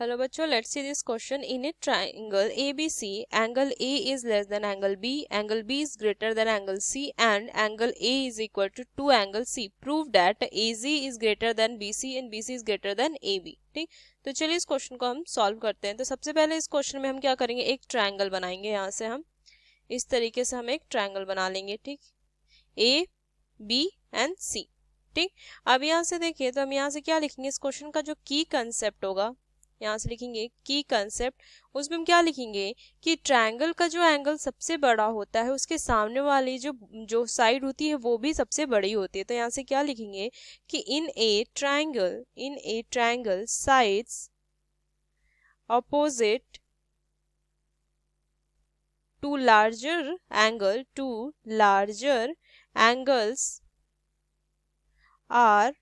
Hello बच्चों, let's see this question. In A triangle ABC, angle A is less than angle B, angle B is greater than angle C, and angle A is equal to angle C. Prove that AZ is greater than BC and BC is greater than AB. ठीक, तो चलिए इस question को हम solve करते हैं. तो सबसे पहले इस क्वेश्चन में हम क्या करेंगे, एक ट्राइंगल बनाएंगे. यहाँ से हम इस तरीके से हम एक ट्राइंगल बना लेंगे. ठीक, A, B एंड C. ठीक, अब यहाँ से देखिए तो हम यहाँ से क्या लिखेंगे, इस क्वेश्चन का जो की कंसेप्ट होगा, यहाँ से लिखेंगे की कंसेप्ट. उसमें हम क्या लिखेंगे कि ट्रायंगल का जो एंगल सबसे बड़ा होता है उसके सामने वाली जो जो साइड होती है वो भी सबसे बड़ी होती है. तो यहाँ से क्या लिखेंगे कि in a triangle sides opposite to larger angles are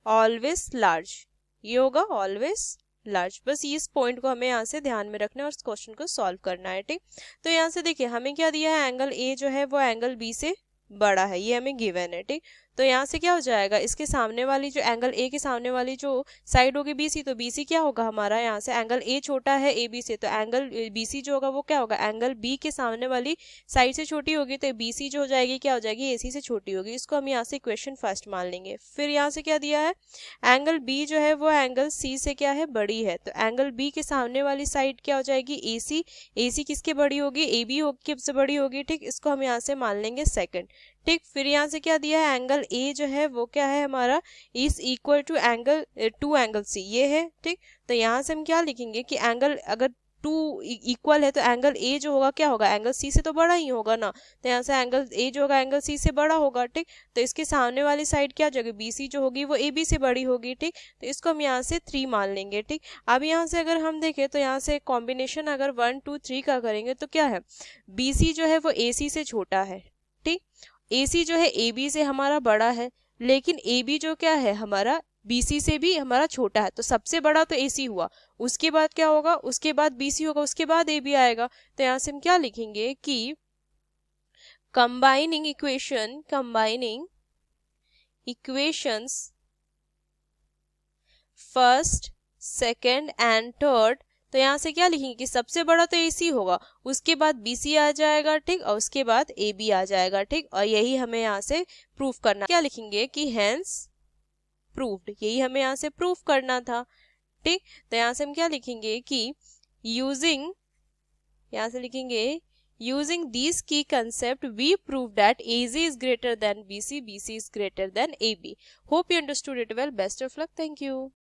always large. ये होगा ऑलवेज लार्ज. बस इस पॉइंट को हमें यहाँ से ध्यान में रखना है और इस क्वेश्चन को सॉल्व करना है. ठीक, तो यहाँ से देखिए हमें क्या दिया है, एंगल ए जो है वो एंगल बी से बड़ा है, ये हमें गिवन है. ठीक, तो यहाँ से क्या हो जाएगा, इसके सामने वाली जो एंगल ए के सामने वाली जो साइड होगी BC, तो BC क्या होगा हमारा, यहाँ से एंगल ए छोटा है AB से, तो एंगल BC जो होगा वो क्या होगा, एंगल B के सामने वाली साइड से छोटी होगी, तो BC जो हो जाएगी क्या हो जाएगी, AC से छोटी होगी. इसको हम यहाँ से इक्वेशन फर्स्ट मान लेंगे. फिर यहाँ से क्या दिया है, एंगल B जो है वो एंगल C से क्या है, बड़ी है, तो एंगल B के सामने वाली साइड क्या हो जाएगी, AC किसके बड़ी होगी, AB किससे बड़ी होगी. ठीक, इसको हम यहाँ से मान लेंगे सेकंड. ठीक, फिर यहाँ से क्या दिया है, एंगल A जो है वो क्या है हमारा, is equal to angle C, ये है. ठीक, तो यहाँ से हम क्या लिखेंगे कि एंगल अगर 2 इक्वल है तो एंगल A जो होगा क्या होगा, एंगल C से तो बड़ा ही होगा ना, तो यहाँ से एंगल A जो होगा एंगल C से बड़ा होगा. ठीक, तो इसके सामने वाली साइड क्या जगह BC जो होगी वो AB से बड़ी होगी. ठीक, तो इसको हम यहाँ से 3 मान लेंगे. ठीक, अब यहाँ से अगर हम देखें तो यहाँ से कॉम्बिनेशन अगर 1 2 3 का करेंगे तो क्या है, BC जो है वो AC से छोटा है. ठीक, AC जो है AB से हमारा बड़ा है, लेकिन AB जो क्या है हमारा BC से भी हमारा छोटा है. तो सबसे बड़ा तो AC हुआ, उसके बाद क्या होगा, उसके बाद BC होगा, उसके बाद AB आएगा. तो यहाँ से हम क्या लिखेंगे कि combining equations first second and third. तो यहाँ से क्या लिखेंगे कि सबसे बड़ा तो AC होगा, उसके बाद BC आ जाएगा. ठीक, और उसके बाद AB आ जाएगा. ठीक, और यही हमें यहाँ से प्रूफ करना, क्या लिखेंगे कि हेंस प्रूव्ड, यही हमें यहाँ से प्रूफ करना था. ठीक, तो यहाँ से हम क्या लिखेंगे कि यूजिंग, यहाँ से लिखेंगे using these key concept we prove that AZ is greater than BC is greater than AB. Hope you understood it well. Best of luck. Thank you.